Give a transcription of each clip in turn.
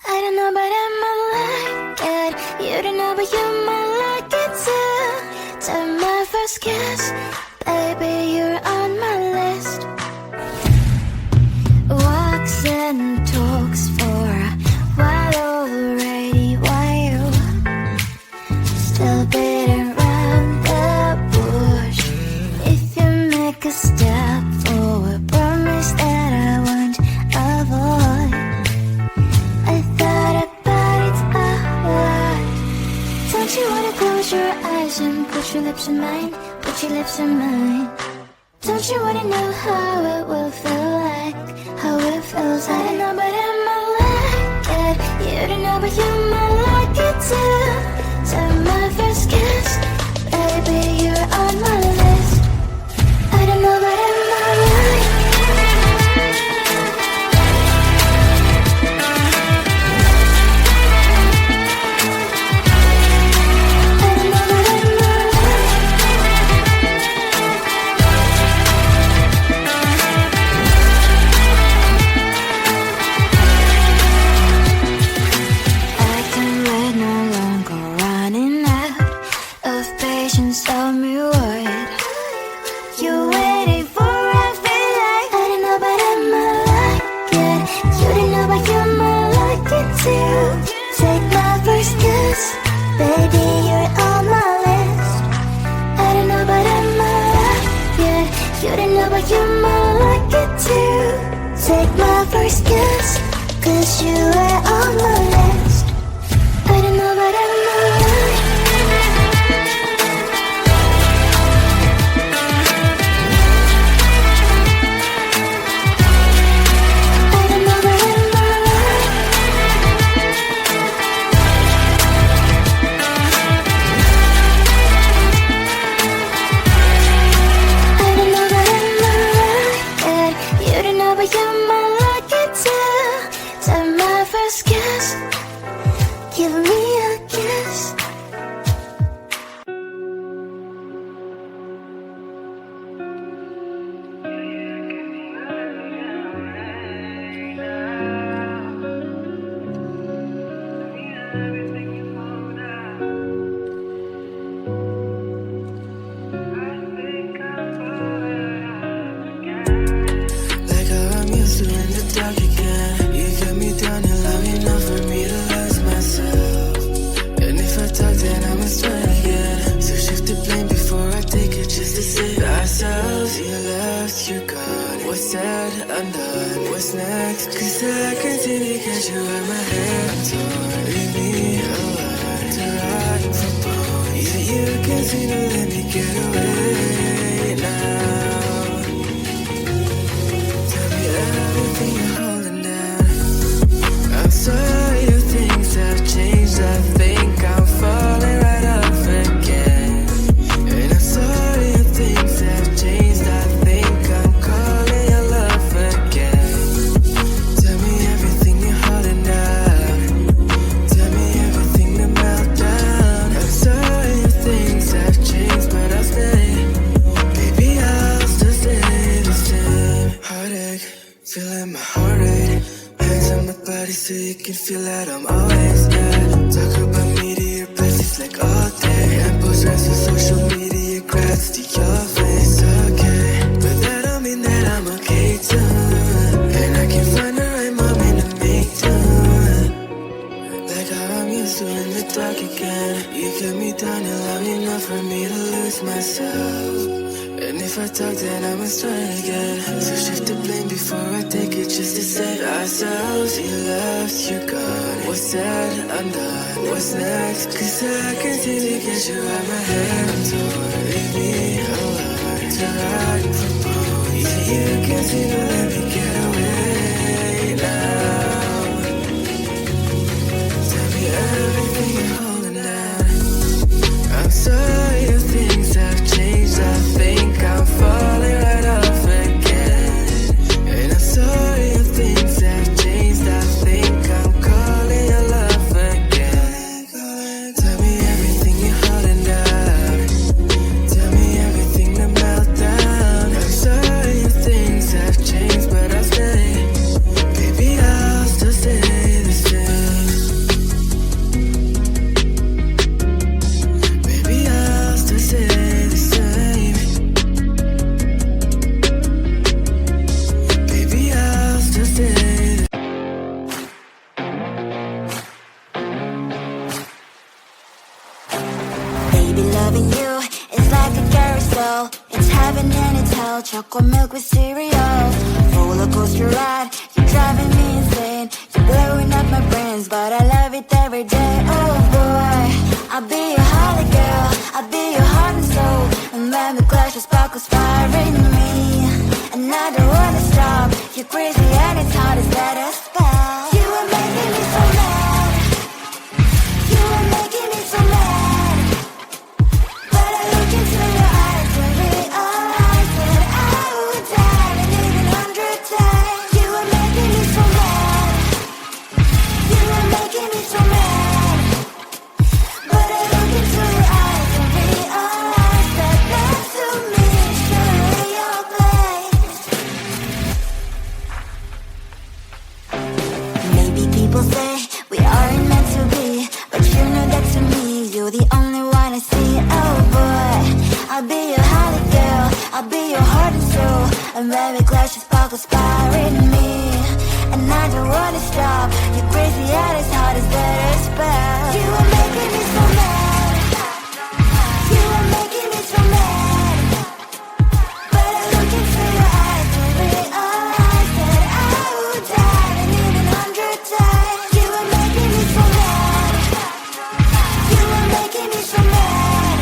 I don't know, but I might like it. You don't know, but you might like it too. To my first kiss, baby, you're on my list. Walks and talks for a while already. Why you still beating around the bush? If you make a step forward, promise that I won't avoid. I thought about it a lot. Don't you wanna close your eyes and put your lips in mine? Put your lips in mine. Don't you wanna know how it will feel like? How it feels like? I don't know, but I might like it. You don't know, but you might like it too. To my first kiss, baby, you're on my list. I don't know, but I might like it. Tell me what you're waiting for. I feel like I don't know, but I might like it. You don't know, but you might like it too. Take my first kiss, baby, you're on my list. I don't know, but I might like it. You don't know, but you might like it too. Take my first kiss, 'cause you are on my list. I don't know, but I might like it. Give me a kiss. Like how I'm used to in the dark again. You get me down and long enough for me to lose myself. And if I talk, then I must try again. So shift the blame before I take it, just to save ourselves. You left, you gone. What's said, undone. What's next? 'Cause I continue to get you out my head. I'm torn. Leave me alone to rot for bone. Yeah, you can see to let me get away now. Tell me everything you're holding down. I'm sorry if things have changed. I think I'm falling right off again. And I'm sorry if things have changed. I think I'm calling your love again. Tell me everything you're holding down. Tell me everything to melt down. I'm sorry if things have changed, but I'll stay. Baby, I'll still stay the same. Heartache, feeling my heart rate. Hands on my body so you can feel that I'm always there. Talk about me to your places like all day. And post rest for social media, grabs to your face. Okay, but that don't mean that I'm okay too. And I can find the right moment to make time. Like how I'm used to in the dark again. You kept me down and long enough for me to lose myself. And if I talk, then I must try again. So shift the blame before I take it, just to save ourselves. You left, you gone. What's said, undone. What's next? 'Cause I continue to get you out my head. I'm torn. Leave me alone to rot for bone. Yeah, you can see to let me get away now. Tell me everything you're holding down. I'm sorry if things have changed. I think I'm falling right off again. And I'm sorry if things have changed. I think I'm calling your love again. Tell me everything you're holding down. Tell me everything to melt down. I'm sorry if things have changed, but I Loving you is like a carousel. It's heaven and it's hell. Chocolate milk with cereal. Roller coaster ride. You're driving me insane. You're blowing up my brains, but I love it every day. Oh boy, I'll be your holly girl. I'll be your heart and soul. And when we clash, the sparkles fire in me. And I don't wanna stop. You're crazy and it's hard as let us spell. You are making me so mad. You are making me so mad. But I look into your eyes and realize that I would die and even 100 times. You are making me so mad. You are making me so mad. But I look into your eyes and realize that next to me is surely your place. Maybe people say we aren't meant to be, but you know that to me, you're the only one I see. Oh boy, I'll be your holly girl. I'll be your heart and soul. And when we clash, the sparkles fire in me. And I don't wanna stop. You're crazy and as hard as that a spell. You are making me so mad. You are making me so mad. But I look into your eyes and realize that I would die and even 100 times. You are making me so mad. You are making me so mad.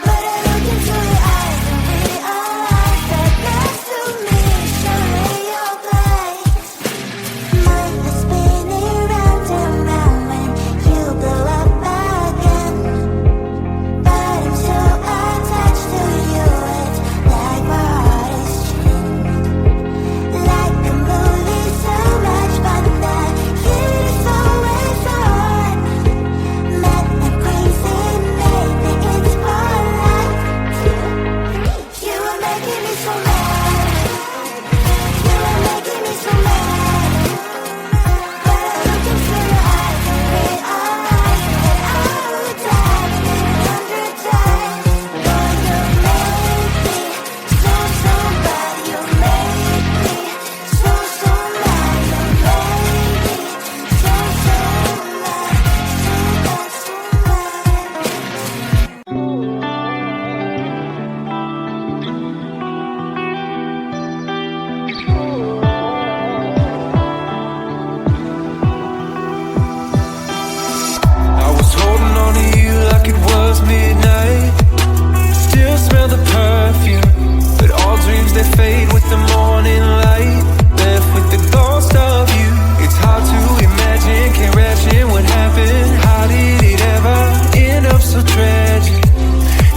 But I look into your eyes and realize that next to me is surely your place. Mind is spinning round and round when you go up again. But I'm so attached to you, it's like my heart is chained. Like a movie, so much fun that heat is always on. Mad and crazy, maybe it's my life. You are making me so mad. You are making me so mad. But I look into your eyes and realize that I would die and even 100 times. Boy, you make me so, so bad. You make me so, so mad. You make me so, so mad. So bad, so mad. I was holding on to you like it was midnight. Still smell the perfume, but all dreams they fade with the morning light. Left with the ghost of you. It's hard to imagine, can't imagine what happened. How did it ever end up so tragic?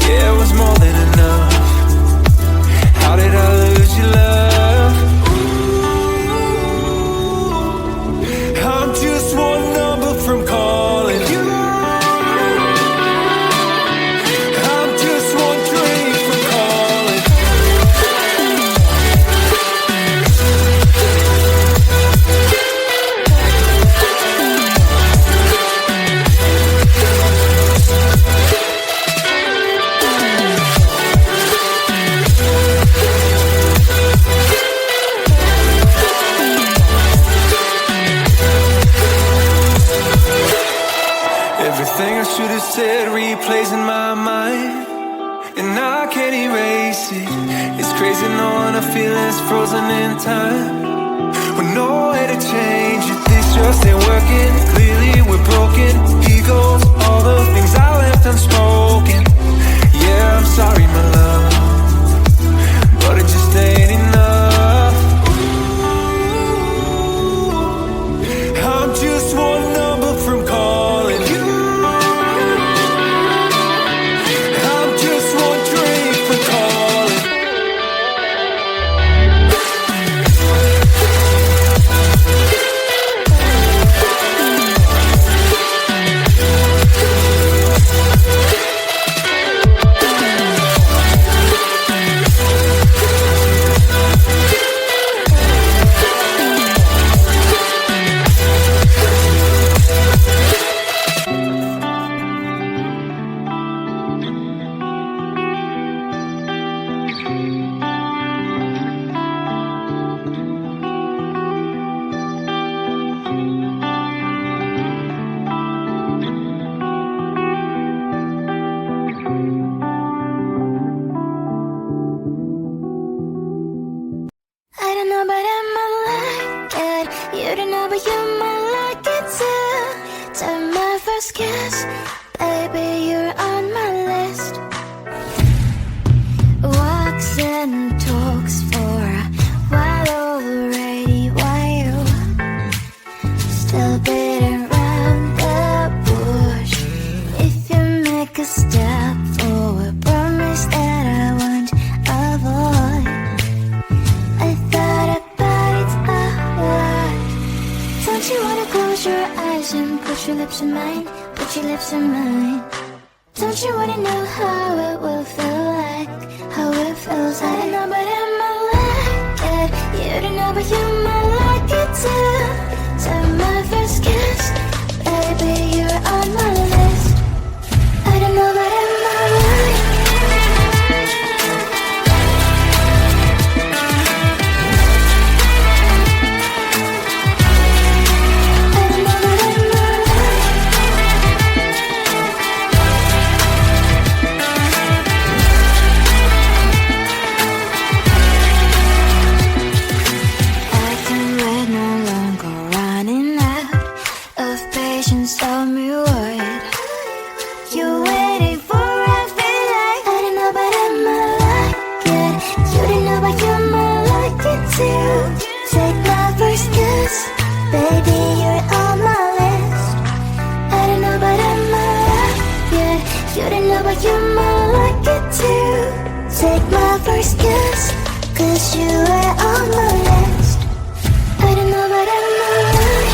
Yeah, it was more than enough. How did I lose your love? I'm just one number from calling you. I'm just one drink from calling. Everything I should have said replays in my mind, and I can't erase it. It's crazy knowing our feelings frozen in time, with no way to change it. This just ain't working. Clearly we're broken. Egos, all the things I left unspoken. Yeah, I'm sorry, my love, but it just ain't enough. I'm just one number from calling you. I'm just one drink from calling. still beating around the bush. If you make a step forward, promise that I won't avoid. I thought about it a lot. Don't you wanna close your eyes and put your lips in mine? Put your lips in mine. Don't you wanna know how it will feel like? How it feels like? I don't know but I might like it. You don't know but you might like it too. So my first kiss, baby, you're on my list. I don't know but I might like it. Tell me what you're waiting for. I feel like I don't know but I might like it. You don't know but you might like it too. Take my first kiss, baby, you're on my list. I don't know but I might like it. You don't know but you might like it too. Take my first kiss, 'cause you are on my list. I don't know but I might like it.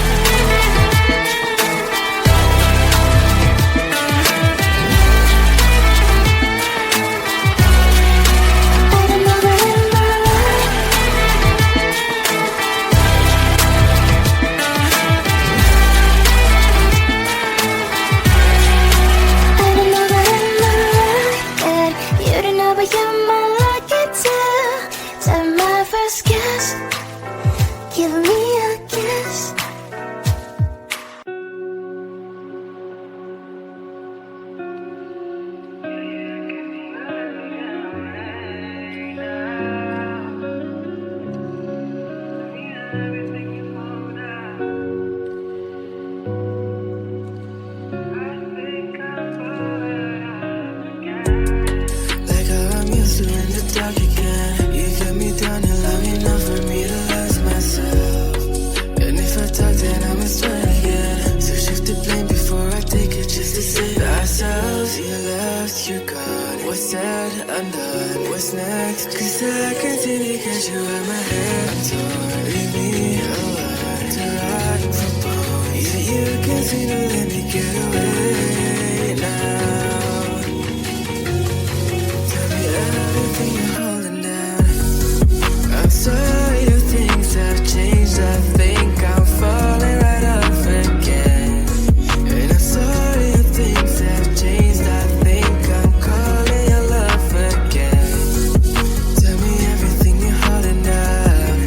Give me a kiss. Like how I'm used to in the dark again. You get me down and love enough for me to lose myself. And if I talk then I must try again. So shift the blame before I take it just to save ourselves. You left, you're gone. What's said, undone. What's next? 'Cause I can't seem to get you out my head. I'm torn. Leave me alone to rot from bone. Yeah, you can't seem to let me get away now. Tell me everything you're holding down. I'm sorry if things have changed. I think I'm falling right off again. And I'm sorry if things have changed. I think I'm calling your love again. Tell me everything you're holding down.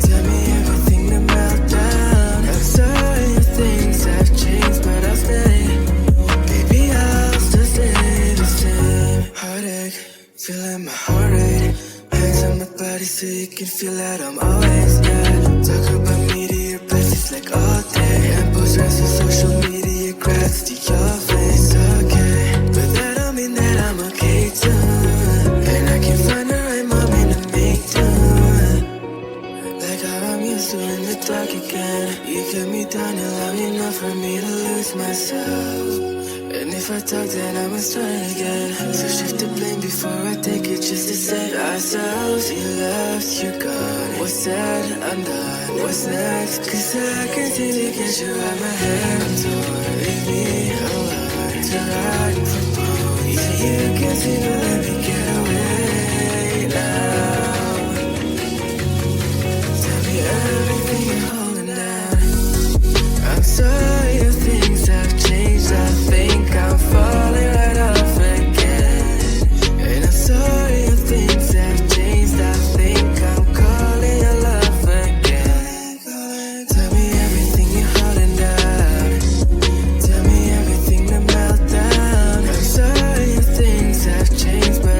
Tell me everything to melt down. I'm sorry if things have changed, but I'll stay. Baby, I'll still stay the same. Heartache, feeling my heart rate. Hands on my body so you can feel that I'm always there. Talk about me to your places like all day. And post rest on social media, grabs to your face. Okay, but that don't mean that I'm okay too. And I can find the right moment to make do. Like how I'm used to in the dark again. You get me down and love enough for me to lose myself. And if I talk then I must try again. So shift the blame before I take it just to save ourselves. You left, you're gone. What's said, undone. What's next? 'Cause I can't seem to get you out my head. I'm torn. Leave me alone to rot from bone. Yeah, you can't seem to let me get away now. Tell me everything you're holding down. I'm sorry if things have changed. I think I'm falling right off again. And I'm sorry if things have changed. I think I'm calling your love again. Tell me everything you're holding down. Tell me everything to melt down. I'm sorry if things have changed, but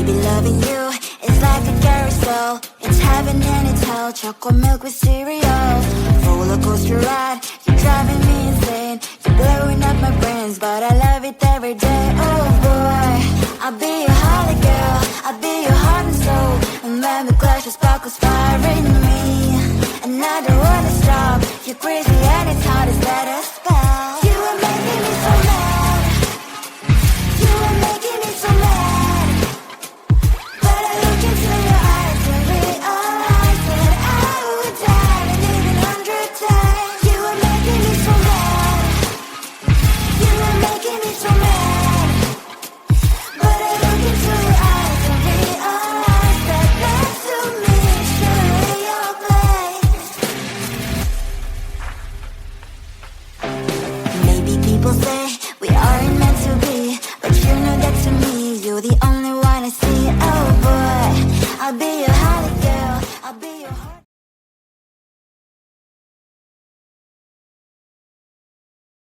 Baby, loving you is like a carousel. It's heaven and it's hell. Chocolate milk with cereal. Roller coaster ride, you're driving me insane. You're blowing up my brains, but I love it every day. Oh boy, I'll be your holly girl.